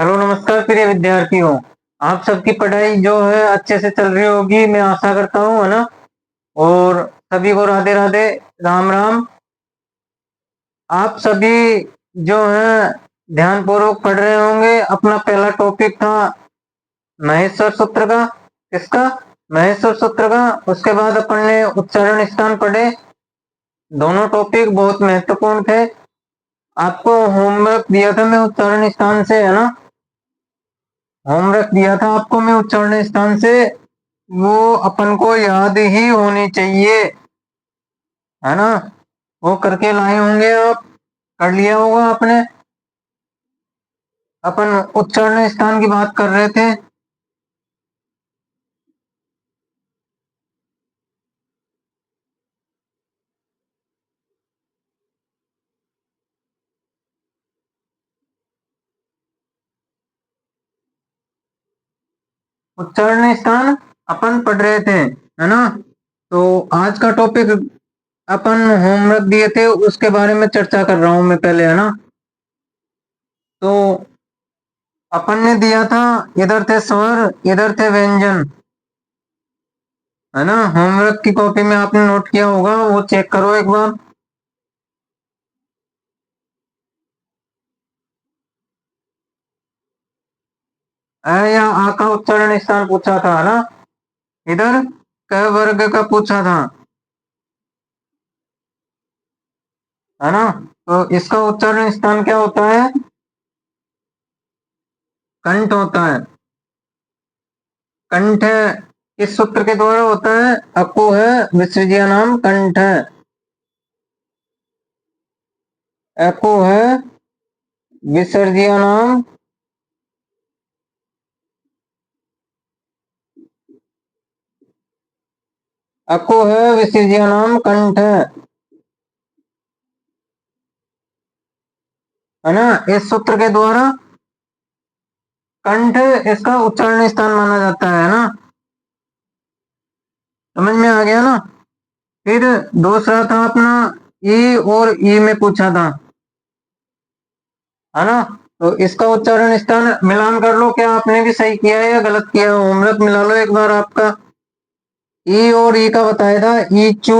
Hello नमस्कार प्रिय विद्यार्थियों। आप सबकी पढ़ाई जो है अच्छे से चल रही होगी, मैं आशा करता हूँ, है ना। और सभी को राधे राधे, राम राम। आप सभी जो है ध्यानपूर्वक पढ़ रहे होंगे। अपना पहला टॉपिक था महेश्वर सूत्र का। किसका? महेश्वर सूत्र का। उसके बाद अपन ने उच्चारण स्थान पढ़े। दोनों टॉपिक बहुत महत्वपूर्ण थे। आपको होमवर्क दिया था मैं उच्चारण स्थान से, है ना। होमवर्क दिया था आपको मैं उच्चारण स्थान से। वो अपन को याद ही होनी चाहिए, है ना। वो करके लाए होंगे आप, कर लिया होगा आपने। अपन उच्चारण स्थान की बात कर रहे थे। उच्चारण स्थान अपन पढ़ रहे थे, है ना। तो आज का टॉपिक अपन होमवर्क दिए थे उसके बारे में चर्चा कर रहा हूं मैं पहले, है ना। तो अपन ने दिया था, इधर थे स्वर, इधर थे व्यंजन, है ना। होमवर्क की कॉपी में आपने नोट किया होगा, वो चेक करो एक बार। अ या आ का उच्चारण स्थान पूछा था, है ना। इधर क वर्ग का पूछा था, है ना। तो इसका उच्चारण स्थान क्या होता है? कंठ होता है। कंठ किस सूत्र के द्वारा होता है? अकु है विसर्जिया नाम कंठ है। अकु है विसर्जिया नाम अकु है विसर्जिया नाम कंठ है ना। इस सूत्र के द्वारा कंठ इसका उच्चारण स्थान माना जाता है ना। समझ में आ गया ना। फिर दूसरा था अपना ई, और ई में पूछा था, है ना। तो इसका उच्चारण स्थान मिलान कर लो, क्या आपने भी सही किया है या गलत किया है। होमवर्क मिला लो एक बार आपका। ई और ई का बताया था, ई चू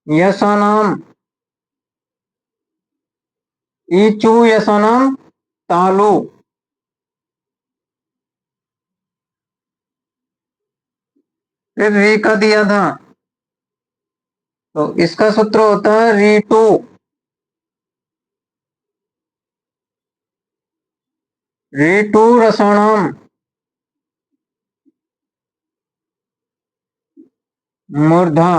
यशा नाम, ई चू यशा नाम तालु। फिर री का दिया था, तो इसका सूत्र होता है री टू। री टू रसाणाम मूर्धा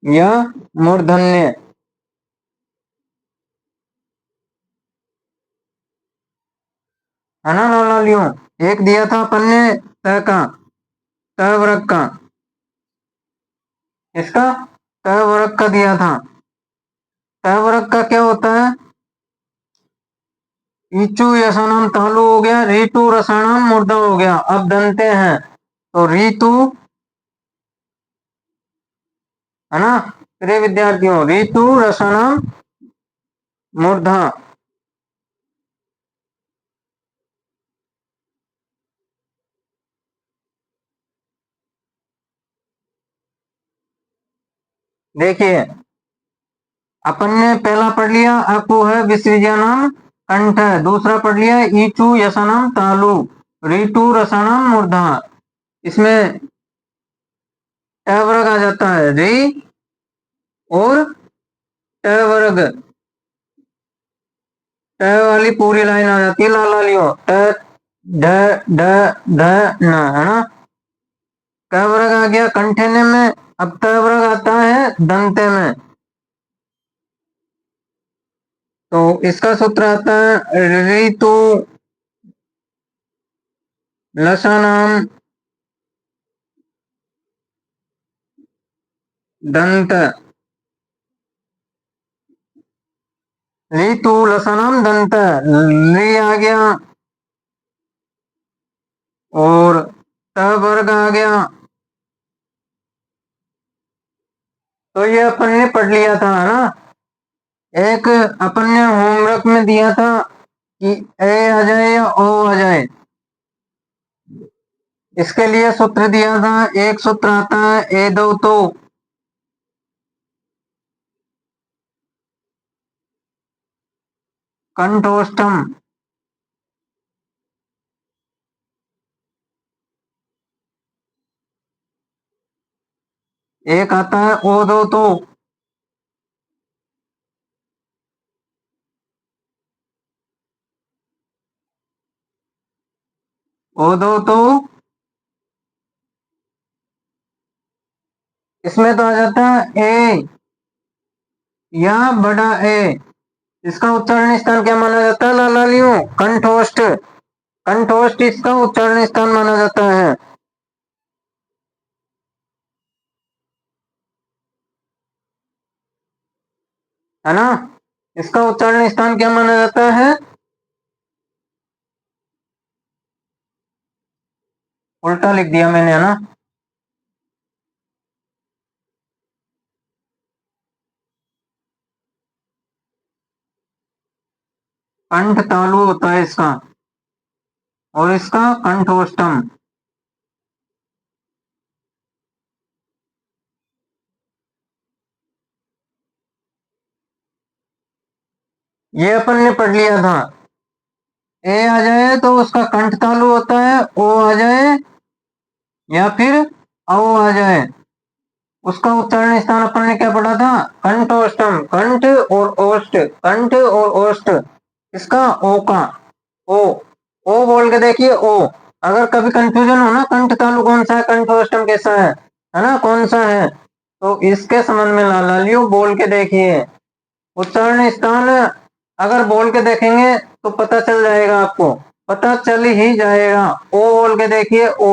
या मूर्धन्य, है ना। लाला लियो एक दिया था अपन ने त का, त वर्ग का। इसका त वर्ग का दिया था। त वर्ग का क्या होता है? ईचू यशानाम तालु हो गया, रीतु रसाणाम मूर्धा हो गया। अब दंते हैं, तो रीतु, है ना। प्रिय विद्यार्थियों, रीतु रसाणाम मूर्धा। देखिए, अपन ने पहला पढ़ लिया अकु है विसर्जिया नाम कंठ है। दूसरा पढ़ लिया ईचू यशानाम तालु, रीतु रसाणाम मूर्धा। इसमें ट वर्ग आ जाता है, री और ट वर्ग, ट वाली पूरी लाइन आ जाती है। लाला लियो ट ढ ढ ढ न, है ना। क वर्ग आ गया कंठेने में। अब त वर्ग आता है दंते में। तो इसका सूत्र आता है ऋतु लसानाम दंत। ऋतु लसानाम दंत, ली आ गया और त वर्ग आ गया। तो ये अपन ने पढ़ लिया था, है ना। एक अपन ने होमवर्क में दिया था कि ए आ जाए या ओ आ जाए। इसके लिए सूत्र दिया था, एक सूत्र आता है ए दो तो। कंठोष्टम। एक आता है ओ दो तो। ओ दो तो इसमें तो आ जाता है ए या बड़ा ए। इसका उच्चारण स्थान क्या माना जाता है लालियों? कंठोष्ठ। कंठोष्ठ इसका उच्चारण स्थान माना जाता है ना? इसका उच्चारण स्थान क्या माना जाता है? उल्टा लिख दिया मैंने, है ना? कंठ तालु होता है इसका, और इसका कंठोष्टम। ये अपन ने पढ़ लिया था। ए आ जाए तो उसका कंठ तालु होता है, ओ आ जाए या फिर औ आ जाए, उसका उच्चारण स्थान अपन ने क्या पढ़ा था? कंठोष्टम। कंठ और ओष्ठ, कंठ और ओष्ठ। इसका ओ का ओ। ओ बोल के देखिए ओ। अगर कभी कंफ्यूजन हो ना, कंठ तालु कौन सा है, कंठोष्टम कैसा है ना, कौन सा है, तो इसके संबंध में ला लियो, बोल के देखिए। उच्चारण स्थान अगर बोल के देखेंगे तो पता चल जाएगा आपको, पता चल ही जाएगा। ओ बोल के देखिए ओ।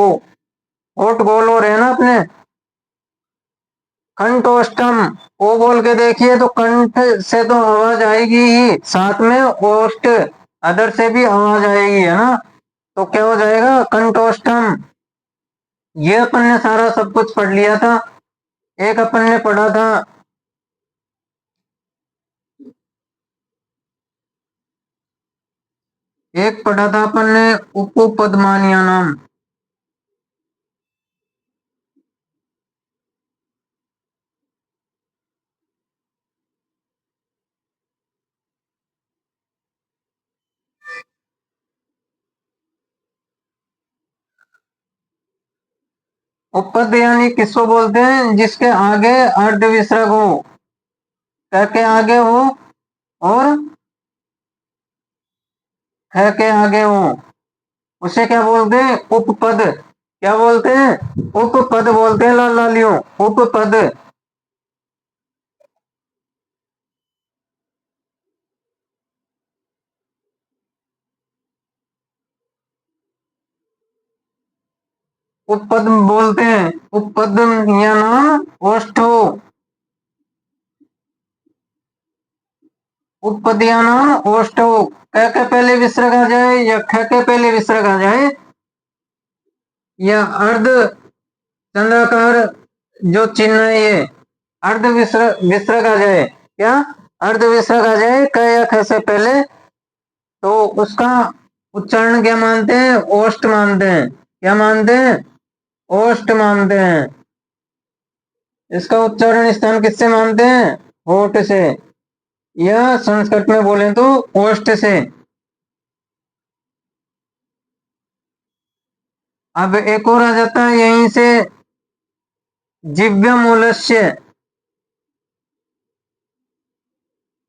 होठ गोल हो रहे हैं ना अपने। कंठोष्टम। ओ बोल के देखिए तो कंठ से तो आवाज आएगी ही, साथ में ओष्ठ अदर से भी आवाज आएगी, है ना? तो क्या हो जाएगा? कंठोष्टम। ये अपन ने सारा सब कुछ पढ़ लिया था। एक अपन ने पढ़ा था एक पढ़ा था अपन ने उपपदमानिया नाम। उपपद यानी किसको बोलते हैं? जिसके आगे अर्ध विसर्ग हो, क के आगे हो और ख के आगे हो, उसे क्या बोलते हैं? उपपद। क्या बोलते हैं? उपपद बोलते हैं लालियों, उपपद। उपपद बोलते हैं, उपपद या नाम ओष्ठो। उपपद या नाम ओष्ठो। क के पहले विसर्ग आ जाए या ख के पहले विसर्ग आ जाए, या अर्ध चंद्राकार जो चिन्ह है ये अर्ध विसर्ग आ जाए, क्या अर्ध विसर्ग आ जाए क या ख से पहले, तो उसका उच्चारण क्या मानते हैं? ओष्ठ मानते हैं। क्या मानते हैं? ओष्ठ मानते हैं। इसका उच्चारण स्थान किससे मानते हैं? होठ से, या संस्कृत में बोले तो ओष्ठ से। अब एक और आ जाता है यहीं से, जिव्य मूलस्य।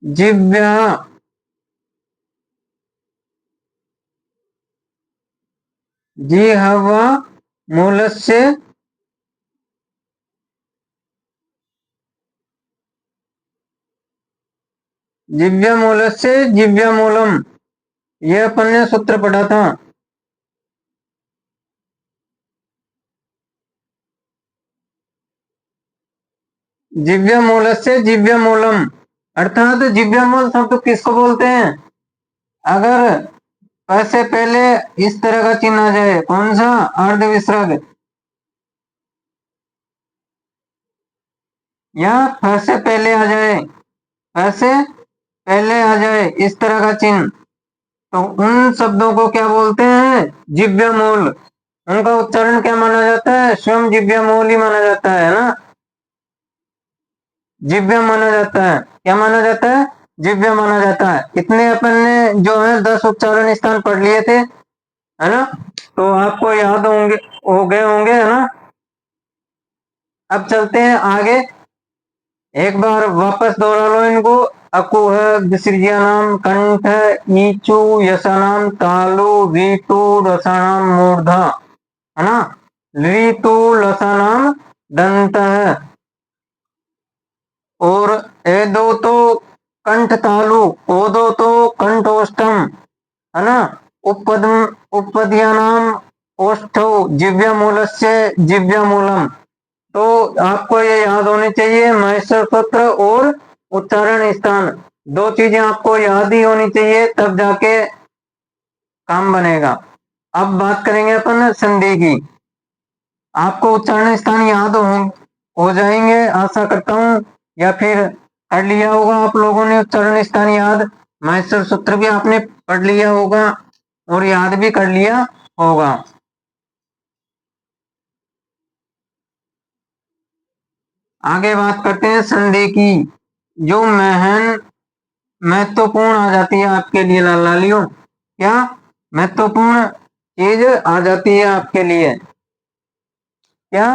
जिव्य जिह्वा मूलस्य। जिव्य मूलस्य जिव्य मूलम। ये अपन ने सूत्र पढ़ा था। जिव्य मूलस्य जिव्य मूलम, अर्थात जिव्य मूल शब्द किसको बोलते हैं? अगर क से पहले इस तरह का चिन्ह आ जाए, कौन सा? अर्ध विसर्ग। या फ से पहले आ जाए, फ से पहले आ जाए इस तरह का चिन्ह, तो उन शब्दों को क्या बोलते हैं? जिव्य मूल। उनका उच्चारण क्या माना जाता है? स्वयं जिव्य मूल ही माना जाता है ना, जिव्य माना जाता है। क्या माना जाता है? जिव्य माना जाता है। इतने अपन ने जो है 10 उच्चारण स्थान पढ़ लिए थे, है ना? तो आपको याद होंगे, हो गए होंगे, है ना? अब चलते हैं आगे, एक बार वापस दोहरा लो इनको। अकुह, विसृज्यानाम कंठ, ईचु यशानाम तालु, रीतु रसानाम मूर्धा, है ना? रीतु लसानाम दंत, और ए दो तो कंठ तालु, ओ दो तो कंठोष्टम, है ना? उपपद उपपद्यानाम ओष्ठौ जिव्य मूलस्य जिव्य मूलम। तो आपको ये याद होने चाहिए, महेश्वर सूत्र और उच्चारण स्थान, दो चीजें आपको याद ही होनी चाहिए, तब जाके काम बनेगा। अब बात करेंगे अपन संधि की। आपको उच्चारण स्थान याद हो जाएंगे आशा करता हूँ, या फिर कर लिया होगा आप लोगों ने उच्चारण स्थान याद। महेश्वर सूत्र भी आपने पढ़ लिया होगा और याद भी कर लिया होगा। आगे बात करते हैं संधि की, जो महत्वपूर्ण आ जाती है आपके लिए लालियों। क्या महत्वपूर्ण चीज आ जाती है आपके लिए? क्या?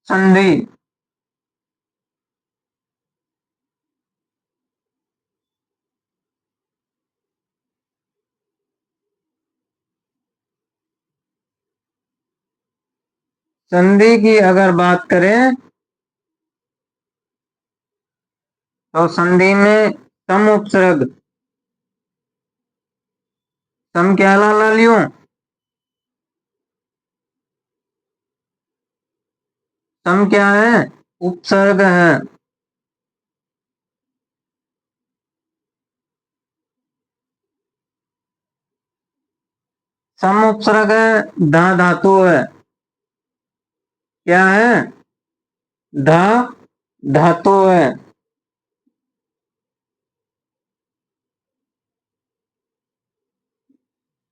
संधि। संधि की अगर बात करें तो संधि में सम उपसर्ग, सम क्या लालियों? सम क्या है? उपसर्ग है। सम उपसर्ग है, धा धातु है। क्या है? धा धातु है।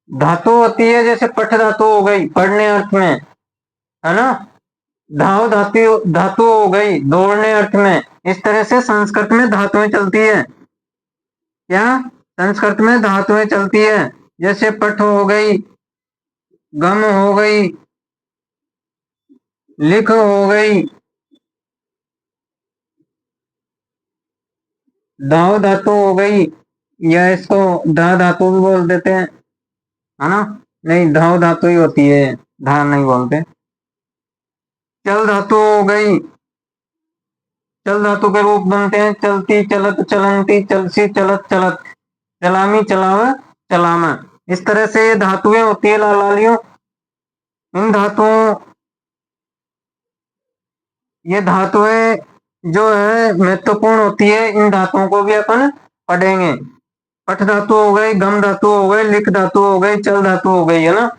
धातु होती है, जैसे पठ धातु हो गई पढ़ने अर्थ में, है ना? धाव धातु धातु हो गई दौड़ने अर्थ में। इस तरह से संस्कृत में धातुएं चलती है। क्या? संस्कृत में धातुएं चलती है, जैसे पठ हो गई, गम हो गई, लिख हो गई। धाव धातु हो गई, या इसको धा धातु भी बोल देते हैं, है ना? नहीं, धाव धातु ही होती है, धा नहीं बोलते। चल धातु हो गई, चल धातु के रूप बनते हैं चलती, चलत, चलंती, चलसी, चलत, चलत, चलामी, चलाव, चलामा। इस तरह से ये धातुएं होती है लालियों। इन धातुओं, ये धातुएं जो है महत्वपूर्ण होती है, इन धातुओं को भी अपन पढ़ेंगे। पठ धातु हो गई, गम धातु हो गई, लिख धातु हो गई, चल धातु हो गई, है ना?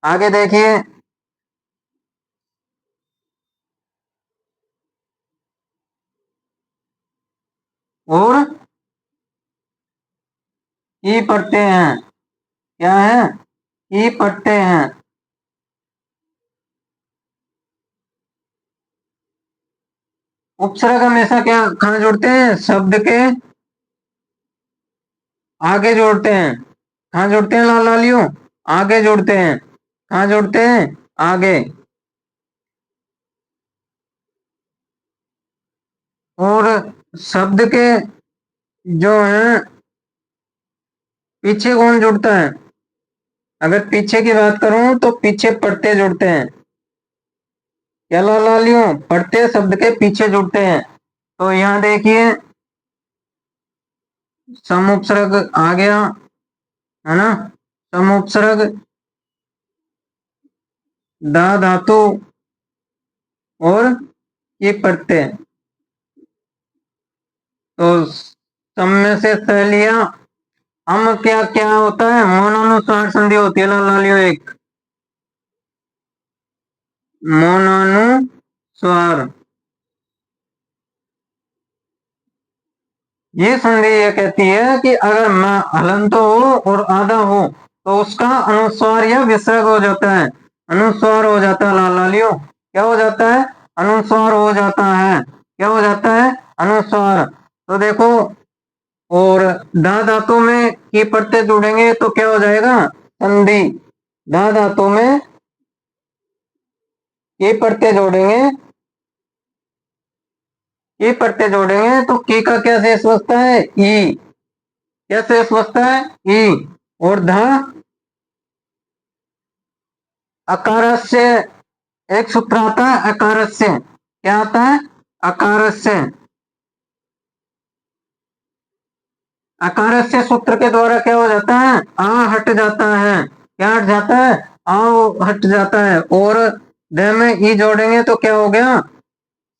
आगे देखिए, और ई पढ़ते हैं। क्या है? ई पढ़ते हैं। उपसर्ग हमेशा क्या कहाँ जोड़ते हैं? शब्द के आगे जोड़ते हैं। कहाँ जोड़ते हैं लालियों? आगे जोड़ते हैं। कहाँ जोड़ते हैं? आगे। और शब्द के जो है पीछे कौन जुड़ता है? अगर पीछे की बात करूं तो पीछे पढ़ते जुड़ते हैं। क्या लालियों? पढ़ते शब्द के पीछे जुड़ते हैं। तो यहाँ देखिए, सम उपसर्ग आ गया, है ना? सम उपसर्ग, दा धातु, और ये पढ़ते हैं। तो सम में से सह लिया। हम क्या क्या होता है? मौनानुस्वार संधि होती है लालियों, एक मौनानुस्वार। ये संधि ये कहती है कि अगर मैं हलंत हो और आधा हो तो उसका अनुस्वार या विसर्ग हो जाता है, अनुस्वार हो जाता है लालियो, क्या हो जाता है, अनुस्वार हो जाता है, क्या हो जाता है, अनुस्वार। तो देखो, और धा धातु में की प्रत्यय जोड़ेंगे तो क्या हो जाएगा, संधि। धा धातु में की प्रत्यय जोड़ेंगे, की प्रत्यय जोड़ेंगे तो की का क्या शेष बचता है, ई, क्या शेष बचता है, ई। और धा अकारस्य, एक सूत्र आता है अकारस्य, क्या आता है, अकारस्य, अकारस्य सूत्र के द्वारा क्या हो जाता है, आ हट जाता है, क्या हट जाता है, आ हट जाता है। और ध में ई जोड़ेंगे तो क्या हो गया,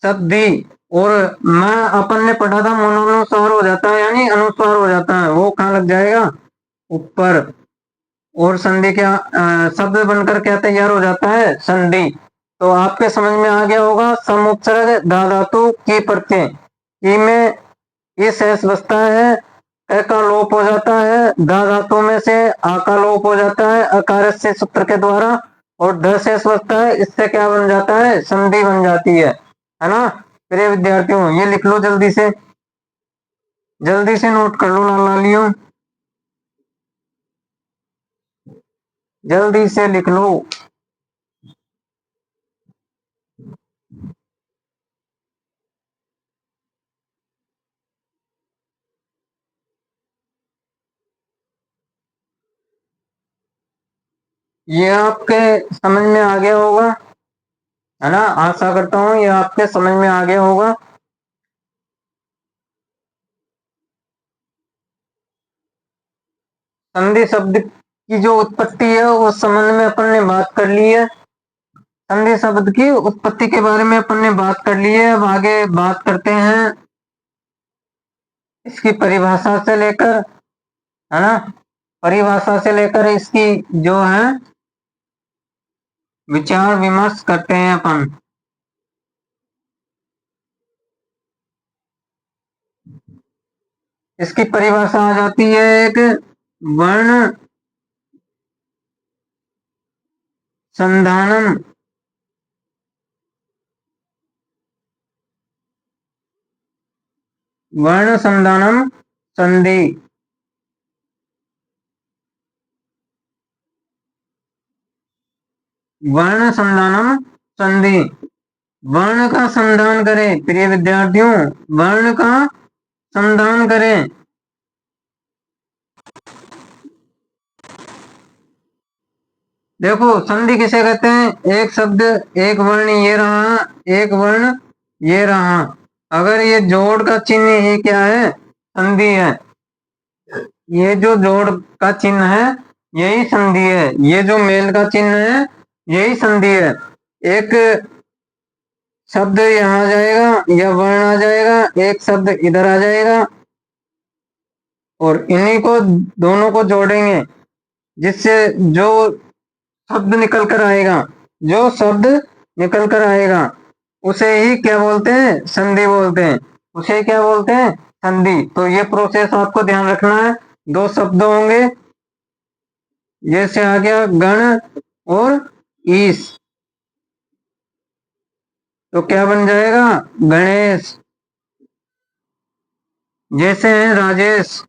सद्धि। और मैं अपन ने पढ़ा था मनोनुसार हो जाता है, यानी अनुस्वार हो जाता है, वो कहाँ लग जाएगा, ऊपर। और संधि क्या शब्द बनकर क्या तैयार हो जाता है, संधि। तो आपके समझ में आ गया होगा, समुच्चरक धा धातु की प्रत्यय, की में ये शेष बचता है, क का लोप हो जाता है, धा धातु में से आ का लोप हो जाता है अकार से सूत्र के द्वारा, और ध शेष बचता है, इससे क्या बन जाता है, संधि बन जाती है ना। प्रिय विद्यार्थियों, ये लिख लो जल्दी से, जल्दी से नोट कर लो लालियों, जल्दी से लिख लो। ये आपके समझ में आ गया होगा, है ना, आशा करता हूँ ये आपके समझ में आ गया होगा। संधि शब्द की जो उत्पत्ति है उस संबंध में अपन ने बात कर ली है, संधि शब्द की उत्पत्ति के बारे में अपन ने बात कर ली है। अब आगे बात करते हैं इसकी परिभाषा से लेकर, है ना, परिभाषा से लेकर इसकी जो है विचार विमर्श करते हैं अपन। इसकी परिभाषा आ जाती है एक वर्ण संधानम, वर्ण संधानम संधि, वर्ण संधानम संधि। वर्ण का संधान करें प्रिय विद्यार्थियों, वर्ण का संधान करें। देखो, संधि किसे कहते हैं, एक शब्द एक वर्ण ये रहा, एक वर्ण ये रहा, अगर ये जोड़ का चिन्ह ही क्या है, संधि है। ये जो जोड़ का चिन्ह है यही संधि है, ये जो मेल का चिन्ह है यही संधि है। एक शब्द यहाँ आ जाएगा या वर्ण आ जाएगा, एक शब्द इधर आ जाएगा, और इन्हीं को दोनों को जोड़ेंगे, जिससे जो शब्द निकल कर आएगा, जो शब्द निकल कर आएगा उसे ही क्या बोलते हैं, संधि बोलते हैं, उसे क्या बोलते हैं, संधि। तो ये प्रोसेस आपको ध्यान रखना है, दो शब्द होंगे, जैसे आ गया गण और ईश, तो क्या बन जाएगा, गणेश। जैसे है राजेश,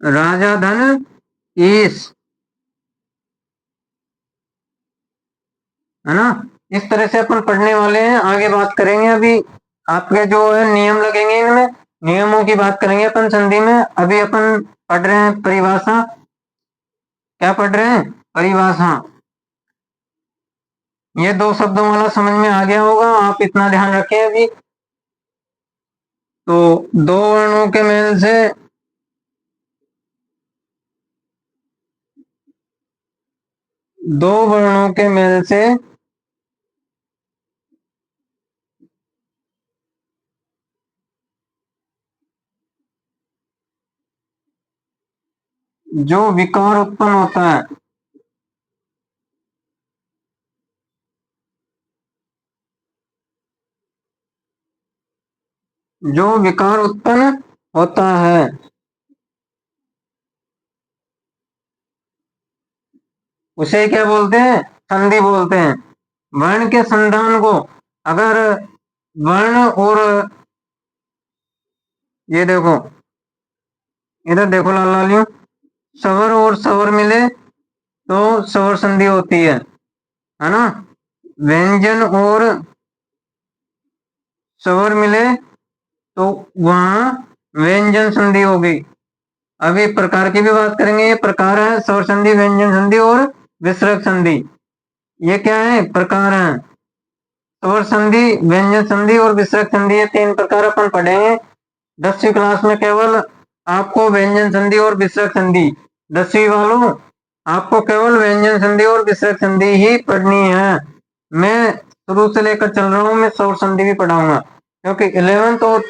राजा धन ईश, है ना। इस तरह से अपन पढ़ने वाले हैं, आगे बात करेंगे। अभी आपके जो है नियम लगेंगे, इनमें नियमों की बात करेंगे अपन संधि में। अभी अपन पढ़ रहे हैं परिभाषा, क्या पढ़ रहे हैं, परिभाषा। ये दो शब्दों वाला समझ में आ गया होगा, आप इतना ध्यान रखें अभी। तो दो वर्णों के मेल से दो वर्णों के मेल से जो विकार उत्पन्न होता है, जो विकार उत्पन्न होता है उसे क्या बोलते हैं? संधि बोलते हैं। वर्ण के संधान को, अगर वर्ण और ये देखो, इधर देखो लाल लालियों, स्वर और स्वर मिले तो स्वर संधि होती है ना। व्यंजन और स्वर मिले तो वहां व्यंजन संधि होगी। अभी प्रकार की भी बात करेंगे। ये प्रकार है, स्वर संधि, व्यंजन संधि और विसर्ग संधि। ये क्या है? प्रकार है। स्वर संधि, व्यंजन संधि और विसर्ग संधि, ये तीन प्रकार अपन पढ़ेंगे 10वीं क्लास में। केवल आपको व्यंजन संधि और विसर्ग संधि, 10वीं वालों, आपको केवल व्यंजन संधि और विसर्ग संधि ही पढ़नी है। मैं शुरू से लेकर चल रहा हूँ, मैं स्वर संधि भी पढ़ाऊंगा, क्योंकि 11th और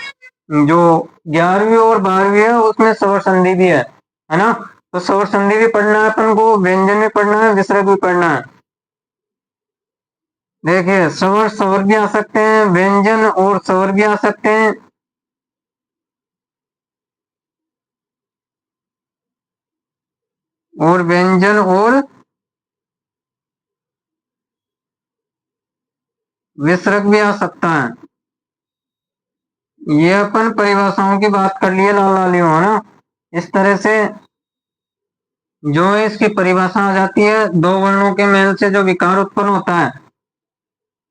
जो 11वीं और 12वीं है उसमें स्वर संधि भी है ना। तो स्वर संधि भी पढ़ना है अपन को, व्यंजन भी पढ़ना है, विसर्ग भी पढ़ना है। देखिए, स्वर स्वर भी आ सकते हैं, व्यंजन और स्वर भी आ सकते हैं। और व्यंजन और विसर्ग भी आ सकता है। ये अपन परिभाषाओं की बात कर लिए लाल लालियों, है ना। इस तरह से जो है इसकी परिभाषा आ जाती है। दो वर्णों के मेल से जो विकार उत्पन्न होता है,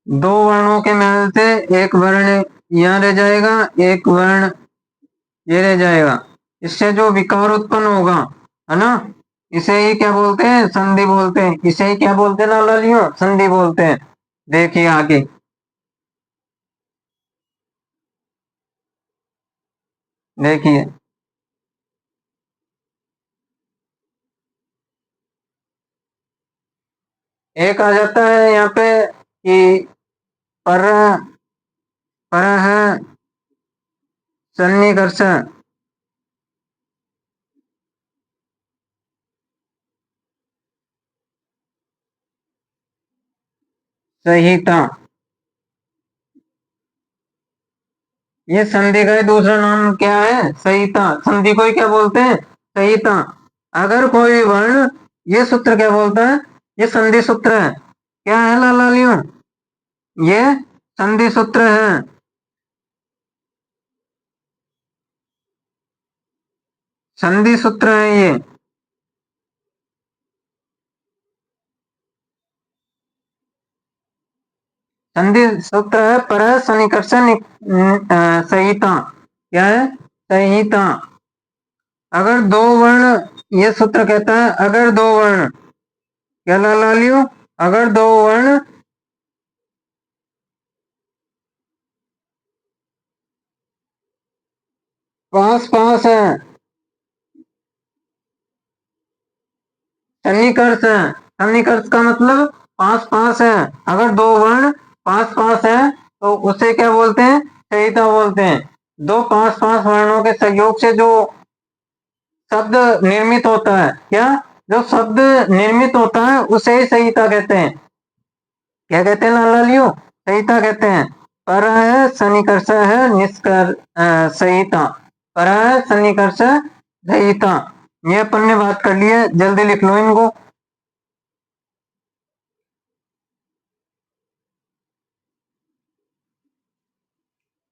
दो वर्णों के मेल से एक वर्ण यहाँ रह जाएगा, एक वर्ण ये रह जाएगा, इससे जो विकार उत्पन्न होगा, है ना, इसे ही क्या बोलते हैं? संधि बोलते हैं। इसे ही क्या बोलते हैं लाल लालियों? संधि बोलते हैं। देखिए आगे, देखिए एक आ जाता है यहाँ पे कि पर पर है सन्निकर्ष, संहिता। ये संधि का ही दूसरा नाम क्या है? संहिता। संधि को ही क्या बोलते हैं? संहिता। अगर कोई वर्ण, ये सूत्र क्या बोलता है? ये संधि सूत्र है। क्या है लाल लालियों? ये संधि सूत्र है। संधि सूत्र है ये। संधि सूत्र है पर सन्निकर्ष संहिता। क्या है? संहिता। अगर दो वर्ण, ये सूत्र कहता है अगर दो वर्ण, क्या लाल लालियों? अगर दो वर्ण पास पास है, सन्निकर्ष है। सन्निकर्ष का मतलब पास पास है। अगर दो वर्ण पास पास है तो उसे क्या बोलते हैं? संहिता बोलते हैं। दो पास पास वर्णों के सहयोग से जो शब्द निर्मित होता है, क्या, जो शब्द निर्मित होता है उसे ही संहिता कहते हैं। क्या कहते हैं लाल लालियों? संहिता कहते हैं। पर है सन्निकर्ष है निष्कर संहिता। पर है सन्निकर्ष संहिता। ये अपन ने बात कर ली है, जल्दी लिख लो इनको,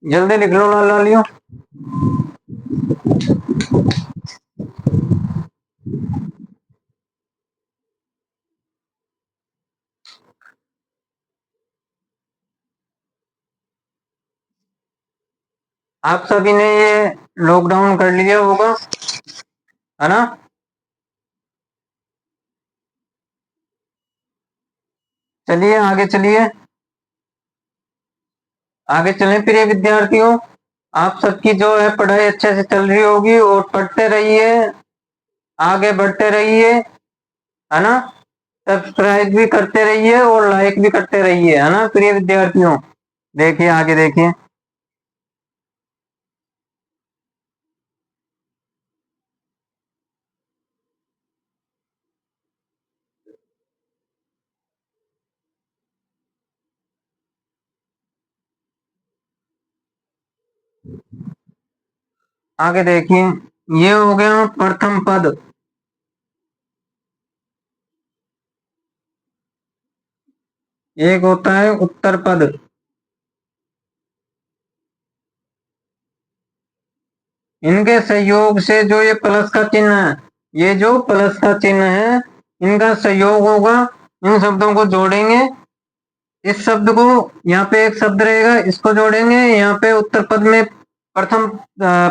जल्दी लिख लो लाल लालियों। आप सभी ने ये लॉकडाउन कर लिया होगा, है ना। चलिए आगे चलिए, आगे चलें प्रिय विद्यार्थियों। आप सबकी जो है पढ़ाई अच्छे से चल रही होगी और पढ़ते रहिए, आगे बढ़ते रहिए, है ना। सब्सक्राइब भी करते रहिए और लाइक भी करते रहिए, है ना प्रिय विद्यार्थियों। देखिए आगे देखिए, आगे देखिए, ये हो गया प्रथम पद। एक होता है उत्तर पद। इनके सहयोग से जो ये प्लस का चिन्ह है, ये जो प्लस का चिन्ह है, इनका सहयोग होगा। इन शब्दों को जोड़ेंगे। इस शब्द को, यहाँ पे एक शब्द रहेगा, इसको जोड़ेंगे। यहाँ पे उत्तर पद में प्रथम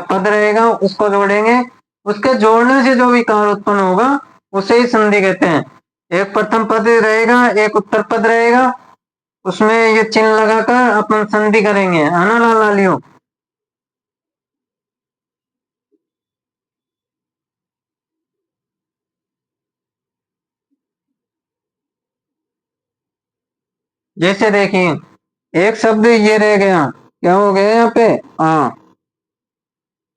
पद रहेगा, उसको जोड़ेंगे। उसके जोड़ने से जो विकार उत्पन्न होगा उसे ही संधि कहते हैं। एक प्रथम पद रहेगा, एक उत्तर पद रहेगा, उसमें ये चिन्ह लगाकर अपन संधि करेंगे, है ना लाल लालियो। जैसे देखिए, एक शब्द ये रह गया, क्या हो गया यहाँ पे, आ।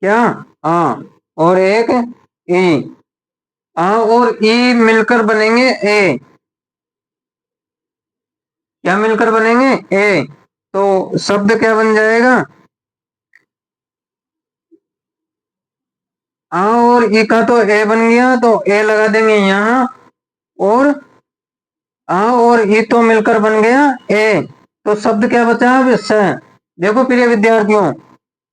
क्या, आ। और एक ई। आ और ई मिलकर बनेंगे ए। क्या मिलकर बनेंगे, ए। तो शब्द क्या बन जाएगा, आ और ई का तो ए बन गया, तो ए लगा देंगे यहाँ। और आ और ई तो मिलकर बन गया ए। तो शब्द क्या बचा अब, स। देखो प्रिय विद्यार्थियों,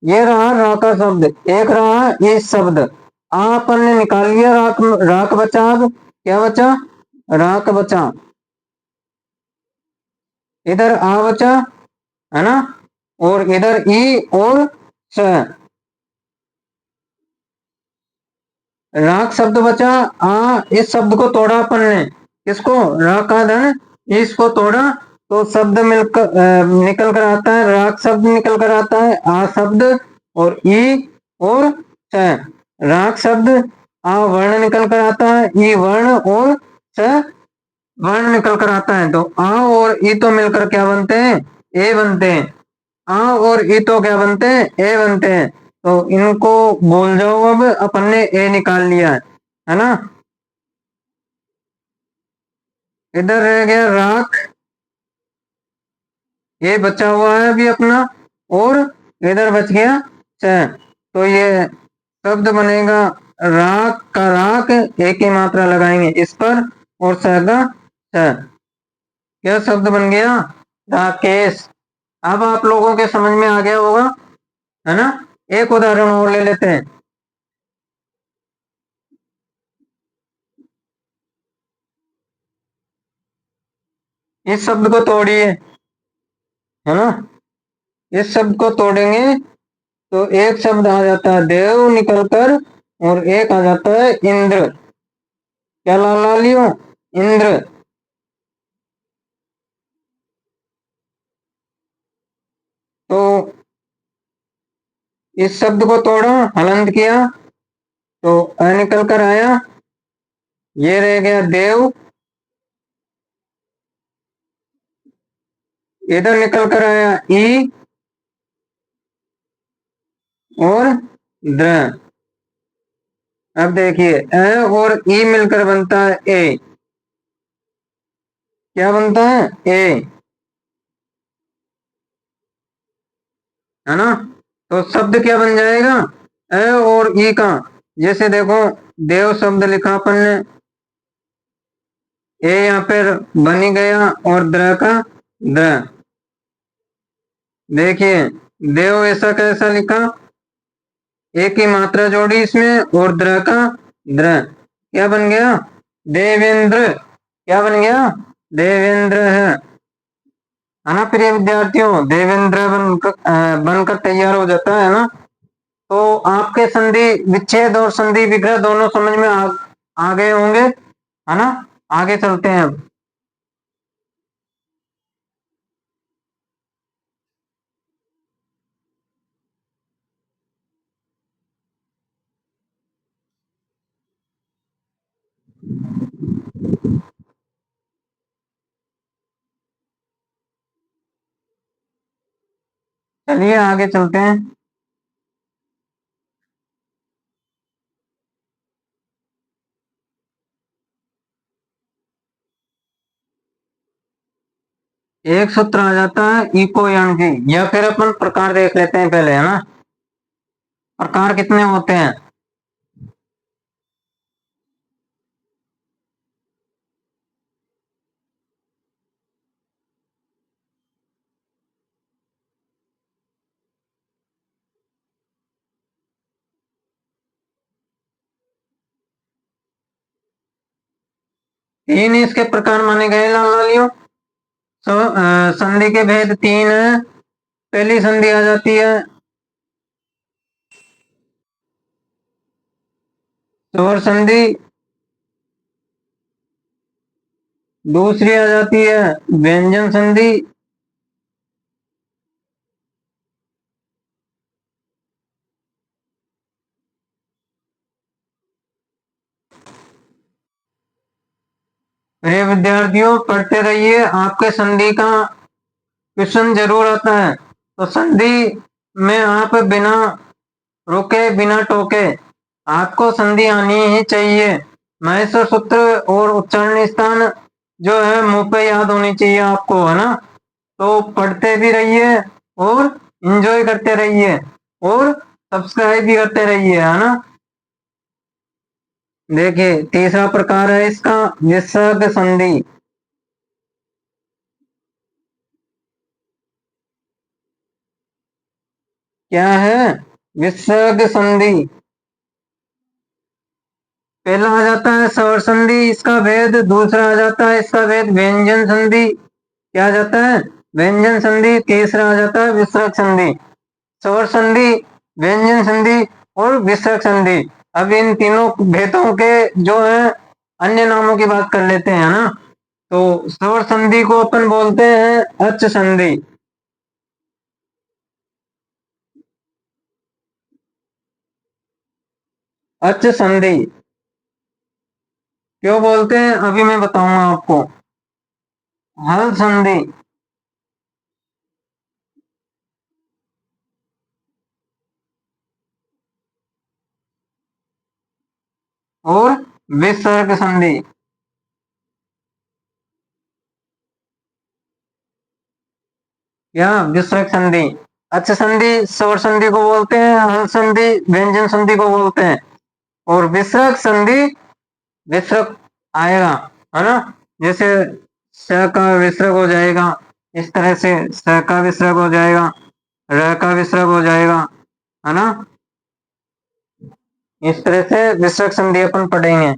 ये रहा रा का शब्द, एक रहा ये शब्द। आ अपन ने निकाल लिया, राक राक बचा। अब क्या बचा, राक बचा। इधर आ बचा, है ना। और इधर ई और स। राग शब्द बचा। आ, इस शब्द को तोड़ा अपन ने, किसको, रा का धन, इसको तोड़ा। तो शब्द मिलकर निकल कर आता है, राग शब्द निकल कर आता है, आ शब्द और ई और स। राग शब्द, आ वर्ण निकल कर आता है, ई वर्ण और स वर्ण निकल कर आता है। तो आ और ई तो मिलकर क्या बनते हैं, ए बनते हैं। आ और ई तो क्या बनते हैं, ए बनते हैं। तो इनको बोल जाओ। अब अपन ने ए निकाल लिया है ना। इधर रह गया राख, ये बचा हुआ है अभी अपना। और इधर बच गया च। तो ये शब्द बनेगा राख का राख, एक ही मात्रा लगाएंगे इस पर, और स का स। क्या शब्द बन गया, राकेश। अब आप लोगों के समझ में आ गया होगा, है ना। एक उदाहरण और ले लेते हैं। इस शब्द को तोड़िए, है ना। इस शब्द को तोड़ेंगे तो एक शब्द आ जाता है देव निकलकर, और एक आ जाता है इंद्र। क्या ला लियो, इंद्र। तो इस शब्द को तोड़ा, हलंत किया, तो अ निकल कर आया, ये रह गया देव। इधर निकल कर आया ई और द्र। अब देखिए, अ और ई मिलकर बनता है ए। क्या बनता है, ए, है ना। तो शब्द क्या बन जाएगा, अ और ई का। जैसे देखो, देव शब्द लिखा अपन ने, ए यहाँ पर बन ही गया, और द्र का द्र। देखिए, देव ऐसा कैसा लिखा, एक ही मात्रा जोड़ी इसमें, और द्र का द्र। क्या बन गया, देवेंद्र। क्या बन गया, देवेंद्र है ना प्रिय विद्यार्थियों। देवेंद्र बनकर तैयार हो जाता है ना। तो आपके संधि विच्छेद और संधि विग्रह दोनों समझ में आ गए होंगे, है ना। आगे चलते हैं अब। चलिए आगे चलते हैं। एक सूत्र आ जाता है इको यानी, या फिर अपन प्रकार देख लेते हैं पहले, है ना। प्रकार कितने होते हैं? तीन इसके प्रकार माने गए लाल लालियों। संधि के भेद तीन है। पहली संधि आ जाती है स्वर संधि, दूसरी आ जाती है व्यंजन संधि, मेरे विद्यार्थियों पढ़ते रहिए, आपके संधि का क्वेश्चन जरूर आता है। तो संधि में आप बिना रुके बिना टोके आपको संधि आनी ही चाहिए। महेश्वर सूत्र और उच्चारण स्थान जो है मुंह पे याद होनी चाहिए आपको, है ना। तो पढ़ते भी रहिए और एंजॉय करते रहिए और सब्सक्राइब भी करते रहिए, है ना। देखिए तीसरा प्रकार है इसका विसर्ग संधि। क्या है? विसर्ग संधि। पहला आ जाता है स्वर संधि, इसका भेद। दूसरा आ जाता है इसका भेद व्यंजन संधि। क्या आ जाता है? व्यंजन संधि। तीसरा आ जाता है विसर्ग संधि। स्वर संधि, व्यंजन संधि और विसर्ग संधि। अब इन तीनों भेदों के जो है अन्य नामों की बात कर लेते हैं, ना। तो स्वर संधि को अपन बोलते हैं अच संधि। अच संधि क्यों बोलते हैं अभी मैं बताऊंगा आपको। हल संधि और विसर्ग संधि। या विसर्ग संधि। अच संधि स्वर संधि को बोलते हैं, हल संधि व्यंजन संधि को बोलते हैं, और विसर्ग संधि विसर्ग आएगा, है ना। जैसे स का विसर्ग हो जाएगा, इस तरह से स का विसर्ग हो जाएगा, र का विसर्ग हो जाएगा, है ना। इस तरह से विसर्ग संधि अपन पढ़ेंगे।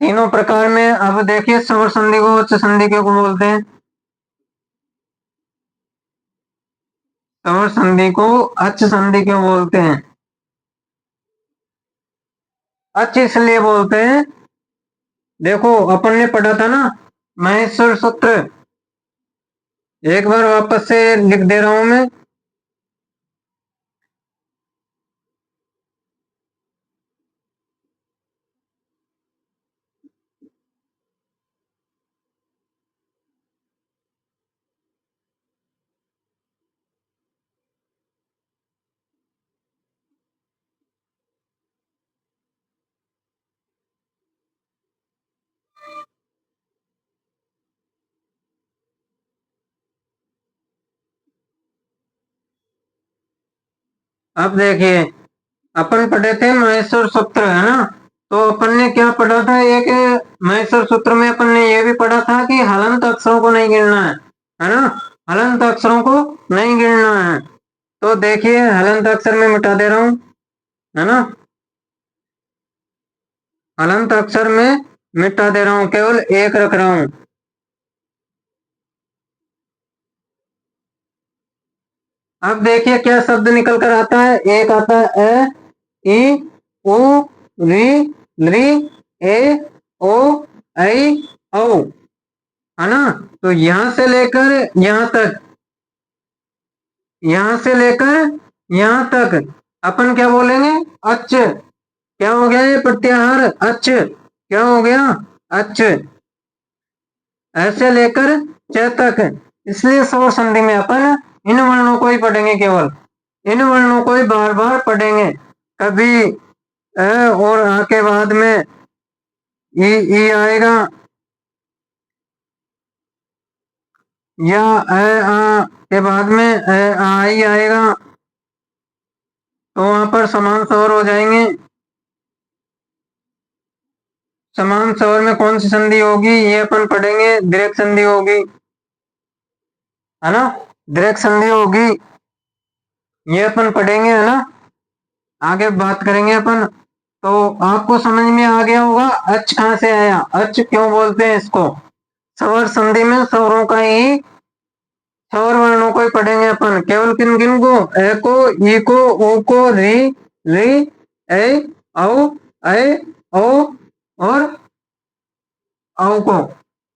तीनों प्रकार में अब देखिए स्वर संधि को उच्च संधि क्यों बोलते हैं। स्वर संधि को अच संधि क्यों बोलते हैं? अच इसलिए बोलते हैं, देखो अपन ने पढ़ा था ना महेश्वर सूत्र। एक बार वापस से लिख दे रहा हूं मैं। अब देखिए अपन पढ़े थे महेश्वर सूत्र, है ना। तो अपन ने क्या पढ़ा था, एक महेश्वर सूत्र में अपन ने ये भी पढ़ा था कि हलंत अक्षरों को नहीं गिनना है ना। हलंत अक्षरों को नहीं गिनना है। तो देखिए हलंत अक्षर में मिटा दे रहा हूं, है ना। हलंत अक्षर में मिटा दे रहा हूं, केवल एक रख रहा हूं। अब देखिए क्या शब्द निकल कर आता है। एक आता है ए, ई, उ, री, लृ, ए, ओ, ऐ, औ, है ना। तो यहां से लेकर यहां तक, यहां से लेकर यहां तक अपन क्या बोलेंगे? अच्छ। क्या हो गया ये प्रत्याहार? अच्छ। क्या हो गया? अच्छ। ऐसे लेकर च तक। इसलिए स्वर संधि में अपन इन वर्णों को ही पढ़ेंगे, केवल इन वर्णों को ही बार बार पढ़ेंगे। कभी और आ के बाद में ई आएगा, या के बाद में ही आएगा, तो वहां पर समान स्वर हो जाएंगे। समान स्वर में कौन सी संधि होगी, ये अपन पढ़ेंगे। दीर्घ संधि होगी, है ना, दीर्घ संधि होगी, ये अपन पढ़ेंगे, है ना, आगे बात करेंगे अपन। तो आपको समझ में आ गया होगा अच कहां से आया, अच क्यों बोलते हैं इसको। स्वर संधि में स्वरों का ही, स्वर वर्णों को ही पढ़ेंगे अपन। केवल किन किन को, ए को, ई को, ऊ को, री, ए, औ, ऐ, ओ और औ को,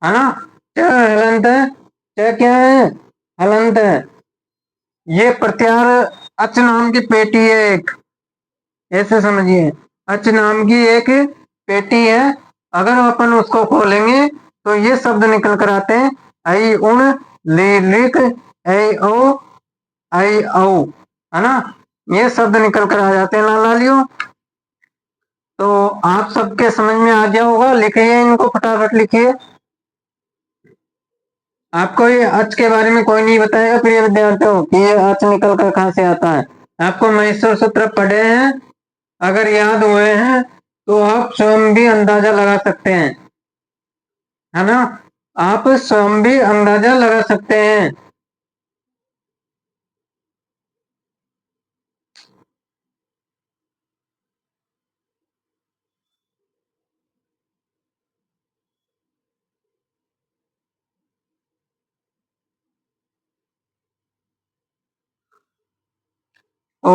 है ना। क्या हलंत है, क्या क्या है, हलंत है। ये प्रत्याहार अच नाम की पेटी है एक, ऐसे समझिए। अच नाम की एक पेटी है, अगर अपन उसको खोलेंगे तो ये शब्द निकल कर आते हैं, ऐ उण, ली लिक, ऐ ओ, ऐ औ, है ना। ये शब्द निकल कर आ जाते हैं लालियो। तो आप सबके समझ में आ गया होगा, लिखिए इनको, फटाफट लिखिए। आपको ये अच के बारे में कोई नहीं बताएगा प्रिय विद्यार्थियों कि ये अच निकल कर कहां से आता है। आपको महेश्वर सूत्र पढ़े हैं, अगर याद हुए हैं तो आप स्वयं भी अंदाजा लगा सकते हैं, है ना, आप स्वयं भी अंदाजा लगा सकते हैं। तो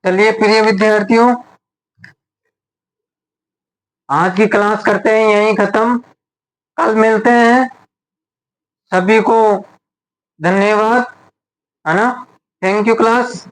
चलिए प्रिय विद्यार्थियों, आज की क्लास करते हैं यहीं खत्म, कल मिलते हैं। सभी को धन्यवाद, है ना। Thank you class.